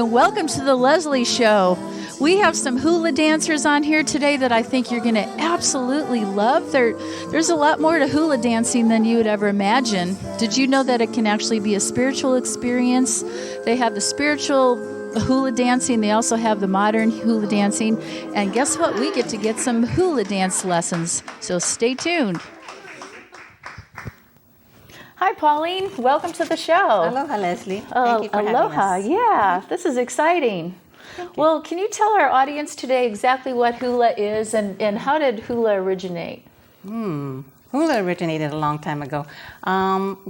and welcome to the Lezlie Show. We have some hula dancers on here today that I think you're going to absolutely love. There's a lot more to hula dancing than you would ever imagine. Did you know that it can actually be a spiritual experience? They have the spiritual hula dancing. They also have the modern hula dancing. And guess what? We get to get some hula dance lessons. So stay tuned. Hi, Pauline. Welcome to the show. Aloha, Lezlie. Thank you for aloha. having us. Yeah, this is exciting. Well, can you tell our audience today exactly what hula is and how did hula originate? Hula originated a long time ago.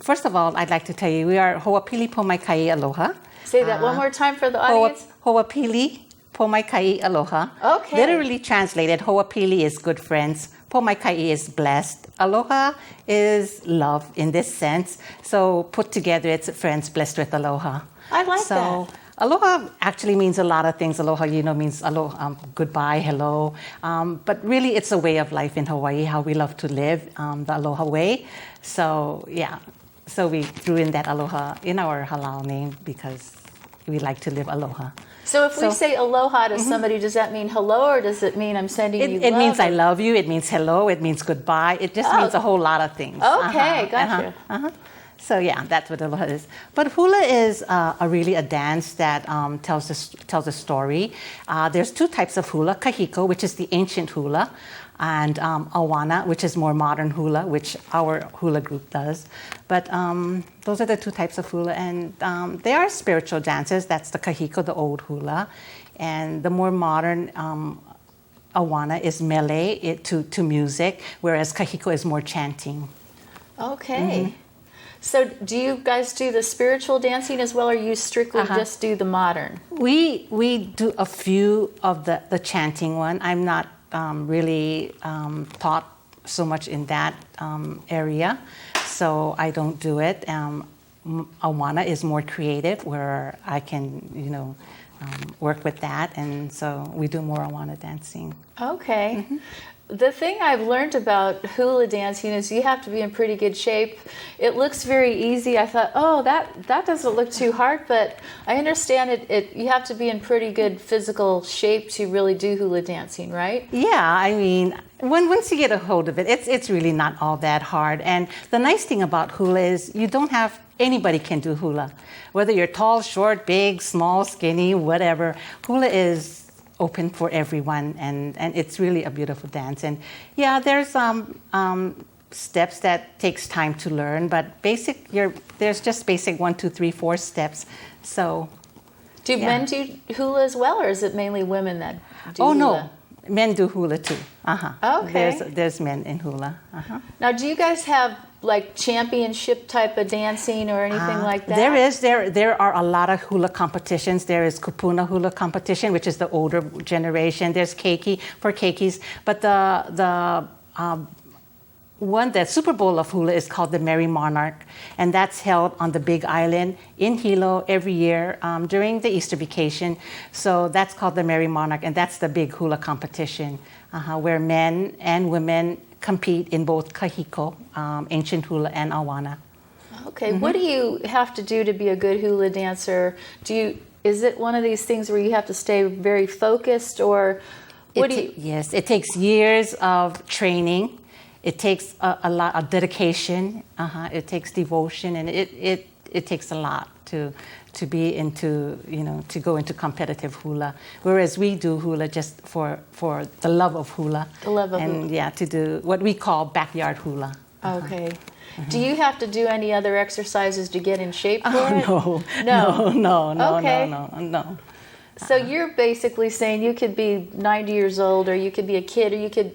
First of all, I'd like to tell you we are Hoapili Pomaikai Aloha. Say that one more time for the audience. Hoapili Pomaikai Aloha. Okay. Literally translated, Hoapili is good friends. Pomaikai is blessed. Aloha is love in this sense. So put together, it's friends blessed with aloha. I like that. Aloha actually means a lot of things. Aloha, means aloha, goodbye, hello. But really, it's a way of life in Hawaii, how we love to live, the aloha way. So, yeah. So we threw in that aloha in our halal name because we like to live aloha. So if we say aloha to somebody, does that mean hello or does it mean I'm sending you love? It means I love you. It means hello. It means goodbye. It just means a whole lot of things. Okay, gotcha. So yeah, that's what aloha is. But hula is really a dance that tells a story. There's two types of hula: kahiko, which is the ancient hula, and awana, which is more modern hula, which our hula group does. But those are the two types of hula, and they are spiritual dances. That's the kahiko, the old hula, and the more modern awana is mele to music, whereas kahiko is more chanting. Okay. So do you guys do the spiritual dancing as well, or you strictly just do the modern? We do a few of the chanting one. I'm not really taught so much in that area, so I don't do it. Awana is more creative, where I can, work with that, and so we do more awana dancing. Okay. The thing I've learned about hula dancing is you have to be in pretty good shape. It looks very easy. I thought, that doesn't look too hard, but I understand you have to be in pretty good physical shape to really do hula dancing, right? Yeah, I mean, once you get a hold of it, it's really not all that hard. And the nice thing about hula is anybody can do hula. Whether you're tall, short, big, small, skinny, whatever, hula is open for everyone, and it's really a beautiful dance. And yeah, there's steps that takes time to learn, but there's just basic 1, 2, 3, 4 steps. So do men do hula as well, or is it mainly women that do hula? No, men do hula too. Okay. There's men in hula. Now, do you guys have like championship type of dancing or anything like that? There are a lot of hula competitions. There is kupuna hula competition, which is the older generation. There's keiki for keikis, but the Super Bowl of hula is called the Merry Monarch, and that's held on the Big Island in Hilo every year during the Easter vacation. So that's called the Merry Monarch, and that's the big hula competition where men and women compete in both kahiko, ancient hula, and awana. Okay, what do you have to do to be a good hula dancer? Is it one of these things where you have to stay very focused, or Yes, it takes years of training. It takes a lot of dedication. It takes devotion, and it takes a lot to be into, to go into competitive hula. Whereas we do hula just for the love of hula. The love of hula. And to do what we call backyard hula. Okay. Do you have to do any other exercises to get in shape for it? No. Okay. No. So you're basically saying you could be 90 years old, or you could be a kid, or you could...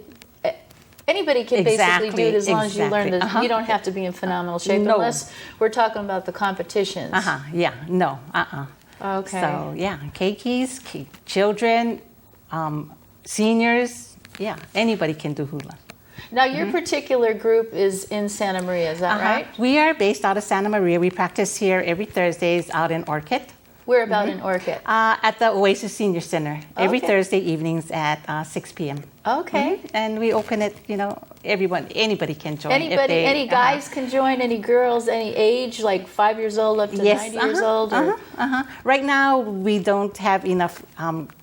Anybody can basically do it as long as you learn that you don't have to be in phenomenal shape unless we're talking about the competitions. Yeah, no, Okay. So yeah, keikis, children, seniors, anybody can do hula. Now your particular group is in Santa Maria, is that right? We are based out of Santa Maria. We practice here every Thursdays out in Orchid. Where about in Orchid? At the Oasis Senior Center, every Thursday evenings at 6 p.m. Okay. And we open it, anybody can join. Anybody, any guys can join, any girls, any age, like 5 years old up to 90 years old? Right now, we don't have enough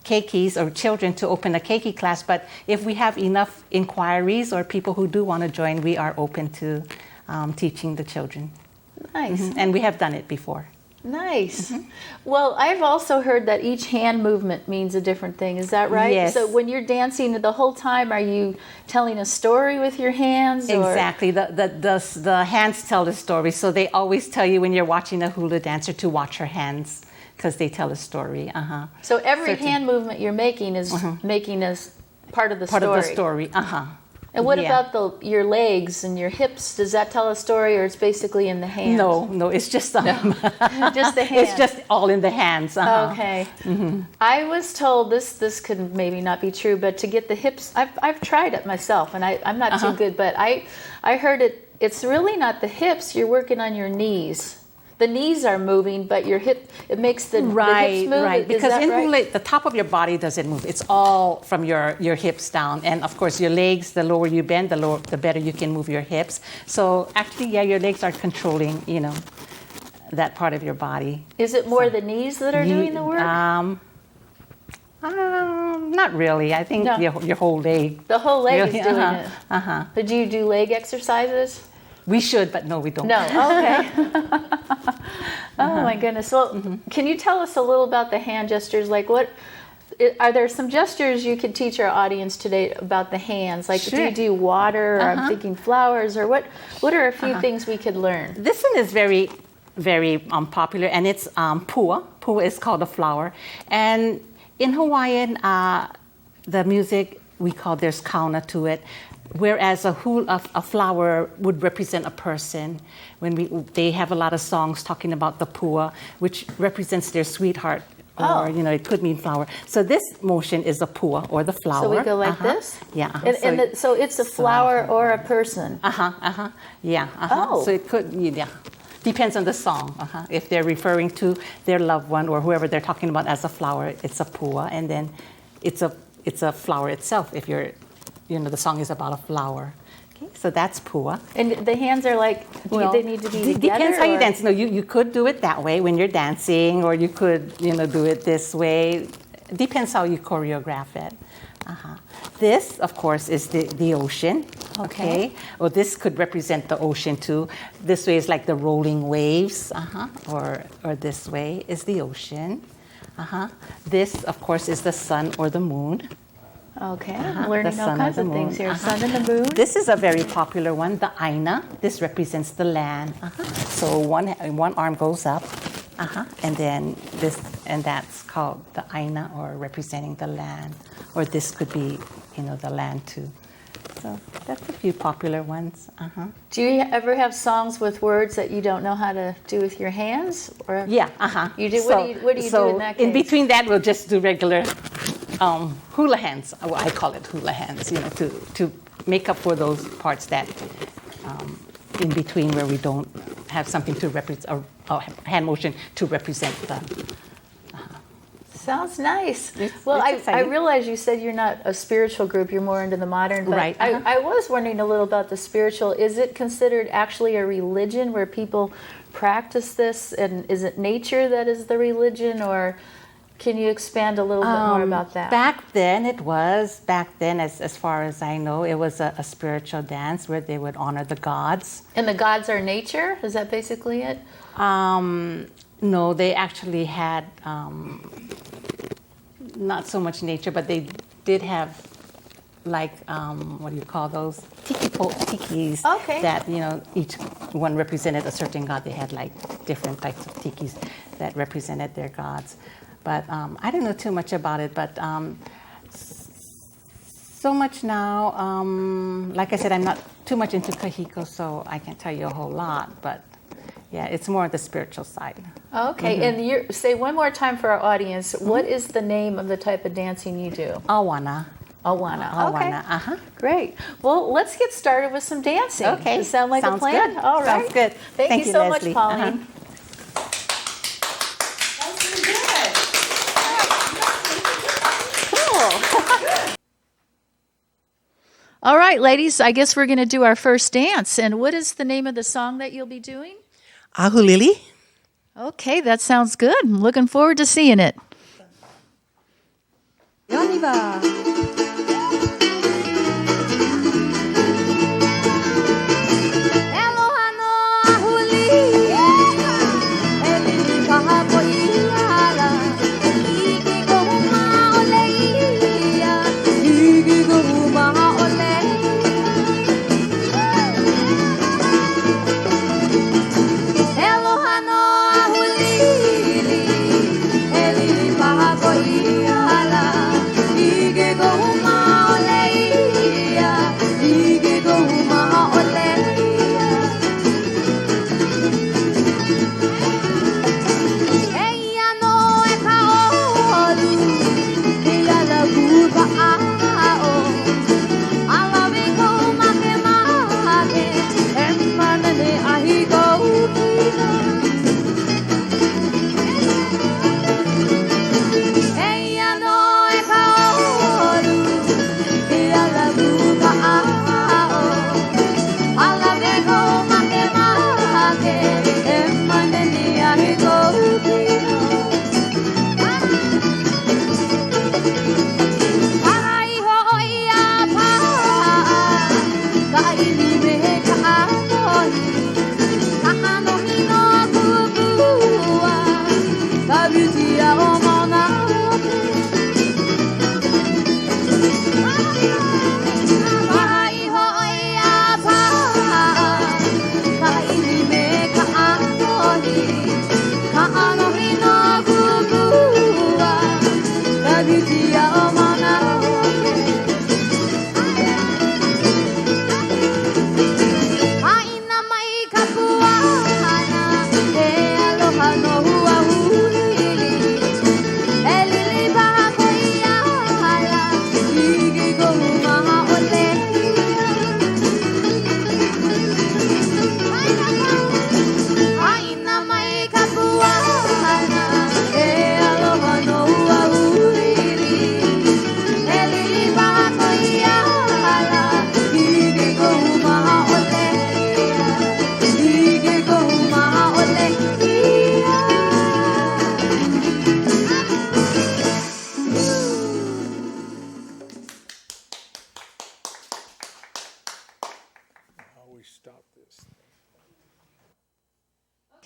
keikis or children to open a keiki class, but if we have enough inquiries or people who do want to join, we are open to teaching the children. Nice. And we have done it before. Nice. Well, I've also heard that each hand movement means a different thing. Is that right? Yes. So when you're dancing the whole time, are you telling a story with your hands? Or? Exactly. The hands tell the story. So they always tell you when you're watching a hula dancer to watch her hands because they tell a story. So every hand movement you're making is making us part of the story. Part of the story. And what about your legs and your hips? Does that tell a story, or it's basically in the hands? No, it's just just the hands. It's just all in the hands. Okay. I was told this could maybe not be true, but to get the hips, I've tried it myself, and I'm not too good, but I heard it's really not the hips. You're working on your knees. The knees are moving, but your hip, it makes the hips move. Right, because in right? hula, the top of your body doesn't move. It's all from your hips down. And of course, your legs, the lower you bend, the better you can move your hips. So actually, your legs are controlling, that part of your body. Is it more the knees that are doing the work? Not really. I think your whole leg. The whole leg is doing it. But do you do leg exercises? We should, but no, we don't. No, okay. Oh my goodness. Well, can you tell us a little about the hand gestures? Like are there some gestures you could teach our audience today about the hands? Like do you do water, or I'm thinking flowers, or what are a few things we could learn? This one is very, very popular, and it's pua. Pua is called a flower. And in Hawaiian, the music, we call there's kauna to it. Whereas a flower would represent a person. They have a lot of songs talking about the pua, which represents their sweetheart, or it could mean flower. So this motion is a pua, or the flower. So we go like this. Yeah. So it's a flower or a person. Yeah. Oh. So it could. Depends on the song. If they're referring to their loved one or whoever they're talking about as a flower, it's a pua, and then it's a flower itself. If you're the song is about a flower. Okay, so that's pua. And the hands are like, they need to be together? Depends how you dance. No, you could do it that way when you're dancing, or you could, do it this way. Depends how you choreograph it. This, of course, is the ocean. Okay. Or this could represent the ocean too. This way is like the rolling waves. Or this way is the ocean. This, of course, is the sun or the moon. Okay, I'm learning all kinds of things here. Sun and the moon. This is a very popular one, the aina. This represents the land. So one arm goes up, and then that's called the aina, or representing the land. Or this could be, the land too. So that's a few popular ones. Do you ever have songs with words that you don't know how to do with your hands? Or yeah. You do. What do you do in that case? In between that, we'll just do regular hula hands. I call it hula hands. To make up for those parts that in between where we don't have something to represent, a hand motion to represent the. Sounds nice. Well, I realize you said you're not a spiritual group, you're more into the modern, but right. I was wondering a little about the spiritual. Is it considered actually a religion where people practice this, and is it nature that is the religion, or can you expand a little bit more about that? Back then, as far as I know, it was a spiritual dance where they would honor the gods. And the gods are nature? Is that basically it? No, they actually had not so much nature, but they did have what do you call those? Tikis. Okay. That, each one represented a certain god. They had different types of tikis that represented their gods. But I don't know too much about it, but so much now, like I said, I'm not too much into kahiko, so I can't tell you a whole lot, but yeah, it's more on the spiritual side. Okay, and say one more time for our audience, what is the name of the type of dancing you do? Awana. Okay. Great. Well, let's get started with some dancing. Okay. Does it sound like a plan? Good. All right. Sounds good. Thank you so Lezlie. much, Pauline. All right, ladies, I guess we're going to do our first dance. And what is the name of the song that you'll be doing? Ahulili. Okay, that sounds good. I'm looking forward to seeing it. Yoniva.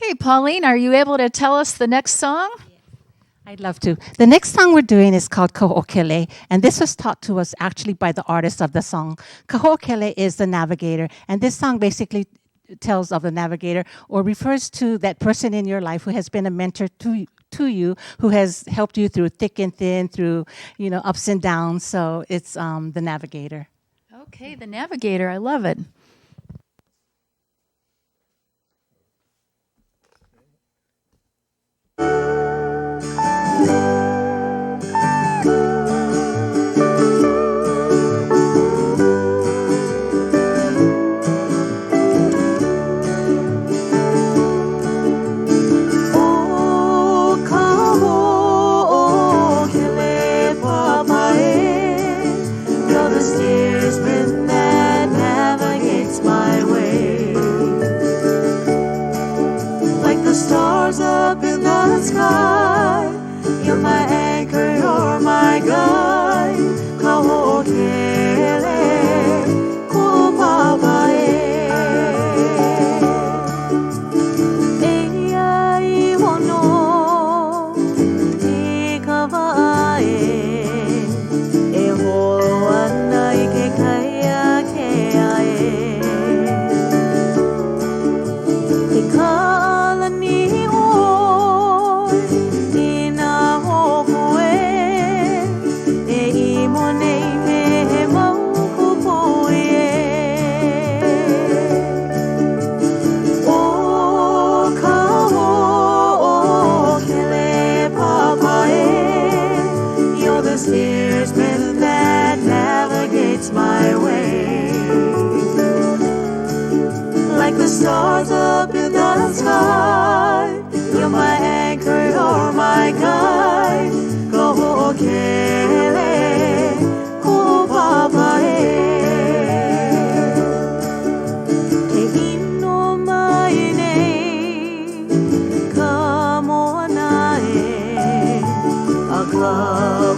Okay, Pauline, are you able to tell us the next song? I'd love to. The next song we're doing is called Kaho'okele, and this was taught to us actually by the artist of the song. Kaho'okele is the navigator, and this song basically tells of the navigator or refers to that person in your life who has been a mentor to you, who has helped you through thick and thin, through ups and downs. So it's the navigator. Okay, the navigator. I love it.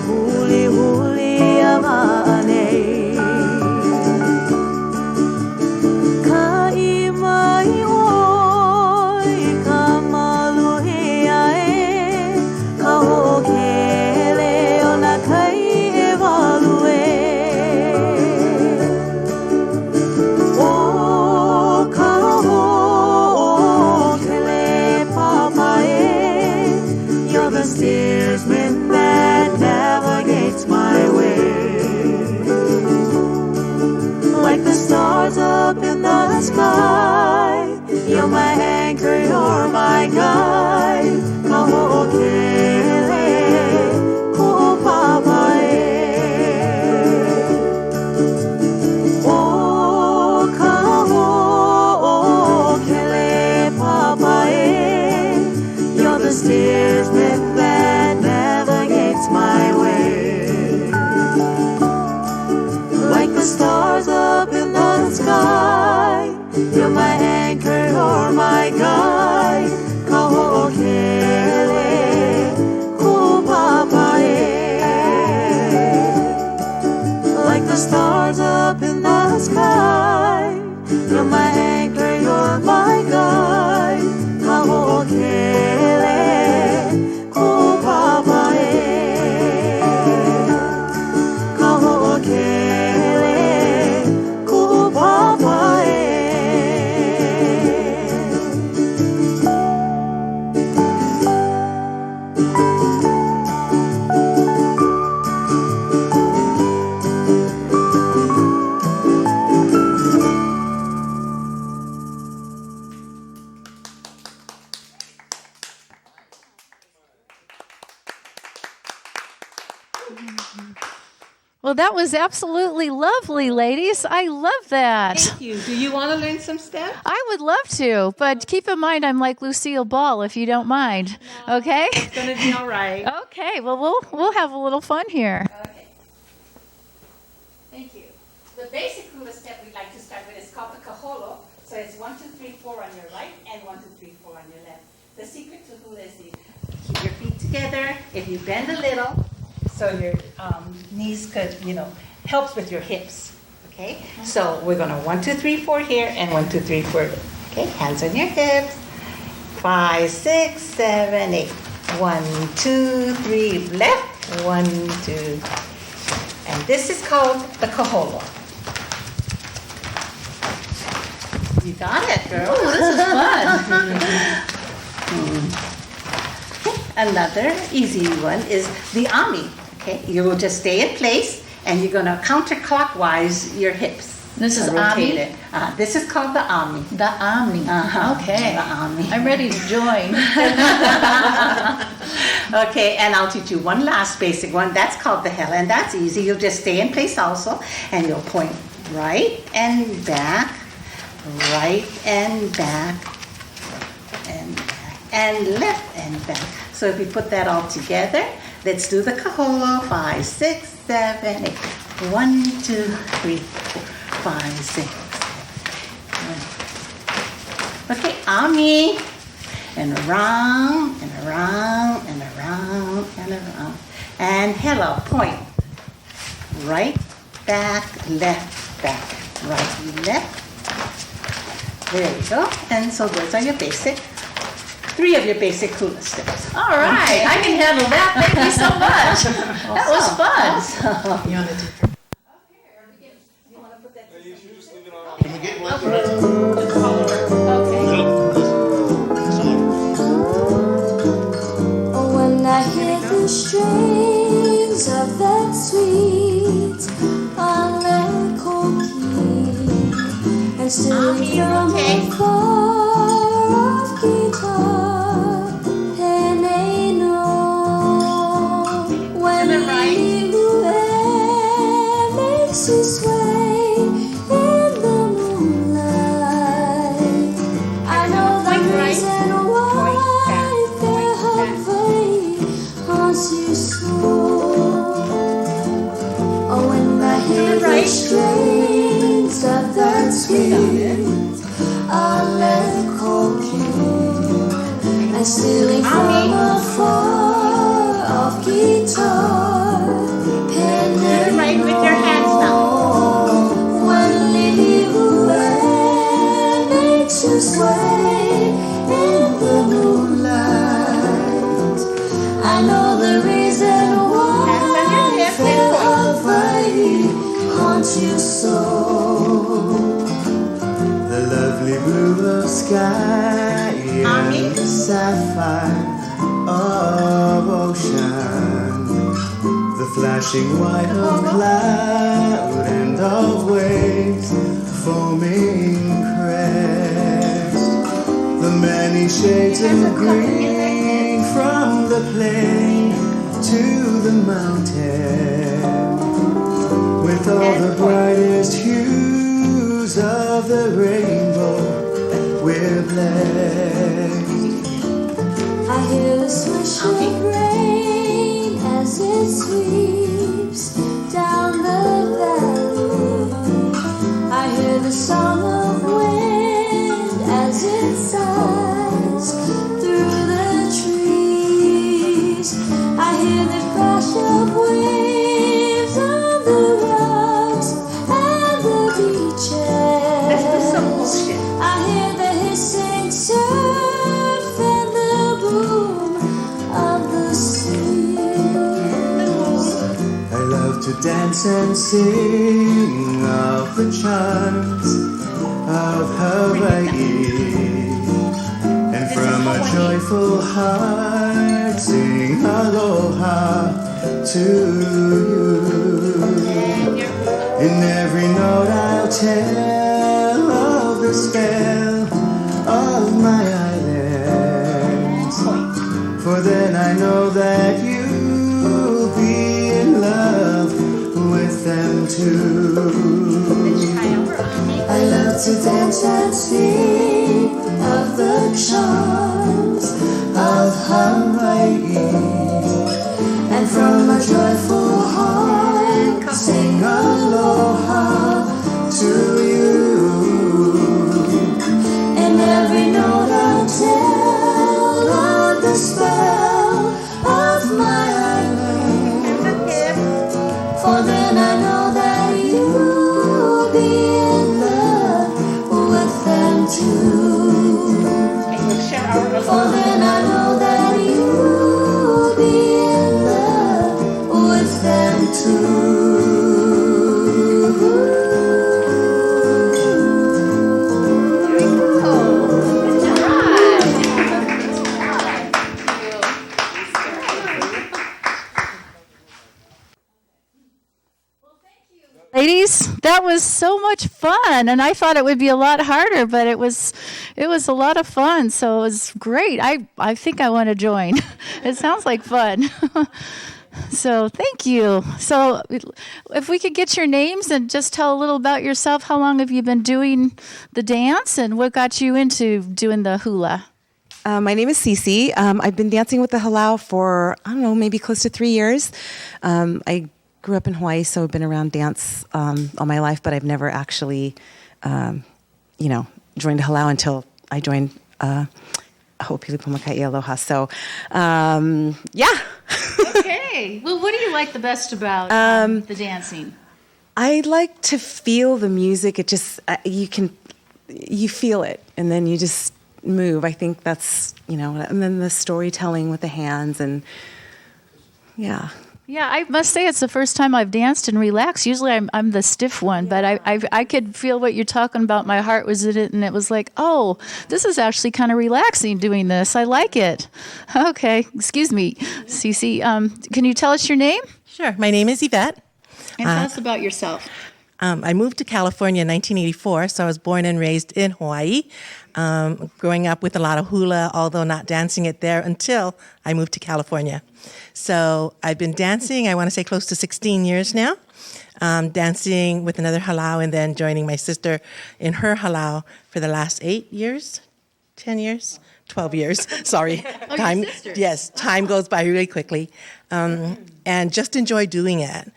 huli huli a ma'ane. Ka I mai oi ka maluhi ae, ka ho'okele o na kai e walue. O ka ho'okele papae, you're the steersman that navigates my way. Like the stars up in the sky, you're my anchor, you're my guide. Ka ho'okele ku'opapae. O ka ho'okele papae, you're the steersman that navigates my way. Like the stars up in the sky, you're my anchor, you're my guide. Ka ho'okele ku'opapae. Like the stars up in the sky, you're my anchor, you're my guide. Ka ho'okele ku'opapae. Ka ho'okele ku'opapae. Well, that was absolutely lovely, ladies. I love that. Thank you. Do you want to learn some steps? I would love to, but keep in mind I'm like Lucille Ball, if you don't mind. Okay? It's going to be all right. Okay. Well, we'll have a little fun here. Okay. Thank you. The basic hula step we'd like to start with is called the kaholo. So it's 1, 2, 3, 4 on your right and 1, 2, 3, 4 on your left. The secret to hula is you keep your feet together. If you bend a little, so your knees could, helps with your hips. Okay? So we're going to 1, 2, 3, 4 here and 1, 2, 3, 4. Okay? Hands on your hips. 5, 6, 7, 8. 1, 2, 3, left. 1, 2. And this is called the kaholo. You got it, girl. Ooh, this is fun. Another easy one is the ami. Okay, you will just stay in place and you're going to counterclockwise your hips. This is rotate ami? it. This is called the ami. The Omni. Uh-huh. Okay. The ami. I'm ready to join. Okay, and I'll teach you one last basic one. That's called the hela, and that's easy. You'll just stay in place also, and you'll point right and back, right and back, and left and back. So if we put that all together, let's do the kaholo. 5, 6, 7, 8. 1, 2, 3, 4, 5, 6, 7. Okay, ami. And around, and around, and around, and around. And hela, point. Right, back, left, back. Right, left. There you go. And so those are your basic, 3 of your basic hula steps. All right. Okay. I can handle that. Thank you so much. That was fun. You want to do You want to put that You should just leave it on. Can we get one? Okay. When I hear the strains of that sweet Alekoki, and still from afar of guitar, Peneno, when the makes you sway in the moonlight. I know the reason why their Hawaii haunts you so. Oh, when I hear the strains of that sweet Alekoki, and stealing from afar of guitar. you so. The lovely blue of sky and the sapphire of ocean, the flashing white of cloud and of waves foaming crest, the many shades of green from the plain to the mountain, with all the brightest hues of the rainbow, we're blessed. I hear the swish of rain as it sweeps down the valley. I hear the song of wind as it sighs through the trees. I hear the crash of waves on the rocks and the beaches. I hear the hissing surf and the boom of the sea. I love to dance and sing of the charms of Hawaii, and from a joyful heart sing aloha to you. In every note I'll tell of the spell of my islands, for then I know that you'll be in love with them too. I love to dance and sing of the charms of Hawaii, and from a joyful heart sing aloha to you. In every note I'll tell of the spell of my island, for then I know that you'll be in love with them too. For then I know that you'll be in love with them too. Ladies, that was so much fun, and I thought it would be a lot harder, but it was a lot of fun. So it was great. I think I want to join. It sounds like fun. So thank you. So if we could get your names and just tell a little about yourself. How long have you been doing the dance, and what got you into doing the hula? My name is Cece. I've been dancing with the halau for, I don't know, maybe close to 3 years. I grew up in Hawaii, so I've been around dance all my life, but I've never actually, joined a halau until I joined Hoapili Pomaikai Aloha. So, yeah. Okay. Well, what do you like the best about the dancing? I like to feel the music. It just, you feel it, and then you just move. I think that's, and then the storytelling with the hands, and yeah. Yeah, I must say it's the first time I've danced and relaxed. Usually I'm the stiff one, but I could feel what you're talking about. My heart was in it, and it was like, oh, this is actually kind of relaxing doing this. I like it. Okay, excuse me, Cece. Can you tell us your name? Sure. My name is Yvette. And tell us about yourself. I moved to California in 1984, so I was born and raised in Hawaii, growing up with a lot of hula, although not dancing it there until I moved to California. So I've been dancing, I want to say close to 16 years now, dancing with another halau and then joining my sister in her halau for the last 8 years, 10 years, 12 years, sorry. Oh, time, your sister. yes, time goes by really quickly, and just enjoy doing it.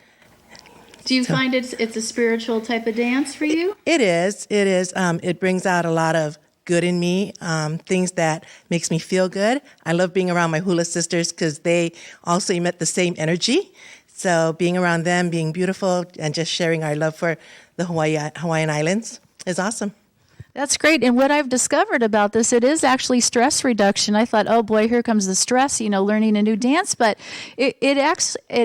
Do you find it's a spiritual type of dance for you? It is. It brings out a lot of good in me, things that makes me feel good. I love being around my hula sisters because they also emit the same energy. So being around them, being beautiful, and just sharing our love for the Hawaiian Islands is awesome. That's great. And what I've discovered about this, it is actually stress reduction. I thought, oh boy, here comes the stress, learning a new dance. But it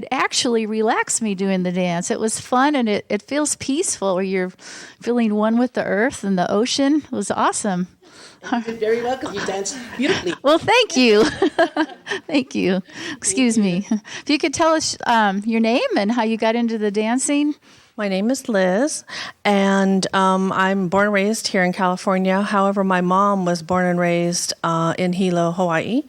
actually relaxed me doing the dance. It was fun and it feels peaceful, or you're feeling one with the earth and the ocean. It was awesome. You're very welcome. You danced beautifully. Well, thank you. Thank you. Excuse me. If you could tell us your name and how you got into the dancing. My name is Liz, and I'm born and raised here in California. However, my mom was born and raised in Hilo, Hawaii,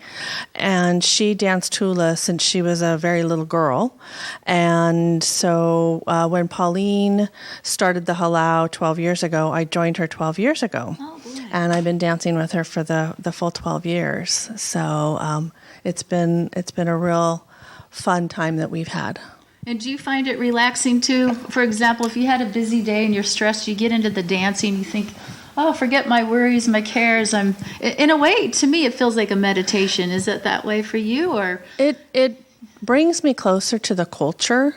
and she danced hula since she was a very little girl. And so when Pauline started the halau 12 years ago, I joined her 12 years ago. Oh, boy. And I've been dancing with her for the full 12 years. So it's been a real fun time that we've had. And do you find it relaxing too? For example, if you had a busy day and you're stressed, you get into the dancing, you think, oh, forget my worries, my cares. In a way, to me, it feels like a meditation. Is it that way for you, or? It brings me closer to the culture.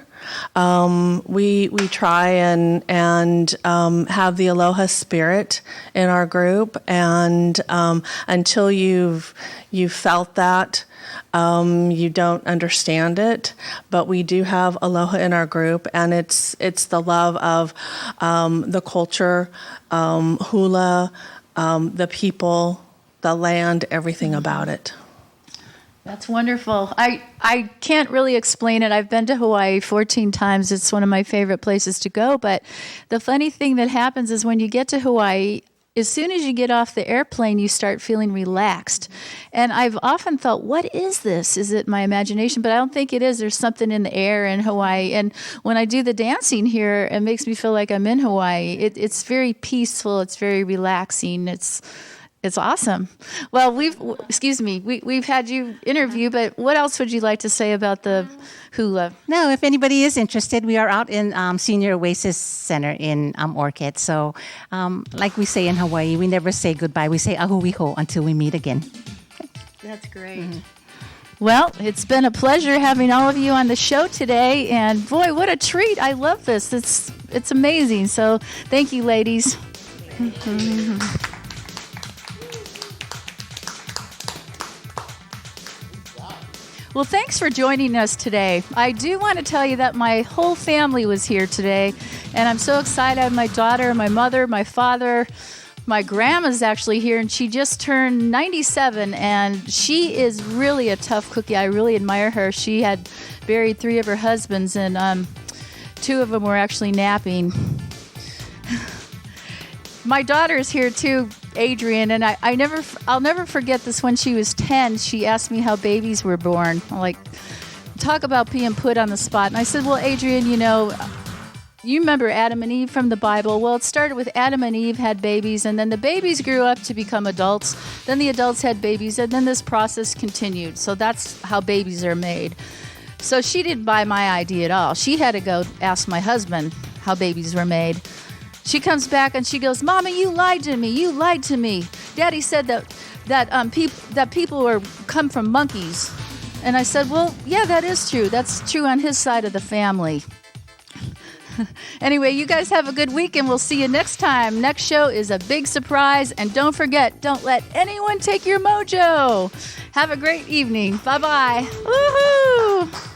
We try and have the aloha spirit in our group, and until you've felt that, you don't understand it, but we do have aloha in our group, and it's the love of the culture, hula, the people, the land, everything about it. That's wonderful. I can't really explain it. I've been to Hawaii 14 times. It's one of my favorite places to go, but the funny thing that happens is when you get to Hawaii, as soon as you get off the airplane, you start feeling relaxed. And I've often thought, what is this? Is it my imagination? But I don't think it is. There's something in the air in Hawaii. And when I do the dancing here, it makes me feel like I'm in Hawaii. It's very peaceful. It's very relaxing. It's awesome. Well, we've had you interview, but what else would you like to say about the hula? No, if anybody is interested, we are out in Senior Oasis Center in Orchid. So like we say in Hawaii, we never say goodbye. We say ahuiho until we meet again. That's great. Mm-hmm. Well, it's been a pleasure having all of you on the show today. And boy, what a treat. I love this. It's amazing. So thank you, ladies. Mm-hmm. Well, thanks for joining us today. I do want to tell you that my whole family was here today, and I'm so excited. I have my daughter, my mother, my father. My grandma's actually here, and she just turned 97, and she is really a tough cookie. I really admire her. She had buried 3 of her husbands, and 2 of them were actually napping. My daughter is here too, Adrian, and I'll never forget this. When she was 10, she asked me how babies were born. I'm like, talk about being put on the spot. And I said, well, Adrian, you remember Adam and Eve from the Bible. Well, it started with Adam and Eve had babies, and then the babies grew up to become adults. Then the adults had babies, and then this process continued. So that's how babies are made. So she didn't buy my idea at all. She had to go ask my husband how babies were made. She comes back and she goes, Mommy, you lied to me. You lied to me. Daddy said that people come from monkeys. And I said, well, yeah, that is true. That's true on his side of the family. Anyway, you guys have a good week, and we'll see you next time. Next show is a big surprise. And don't forget, don't let anyone take your mojo. Have a great evening. Bye-bye. Woohoo!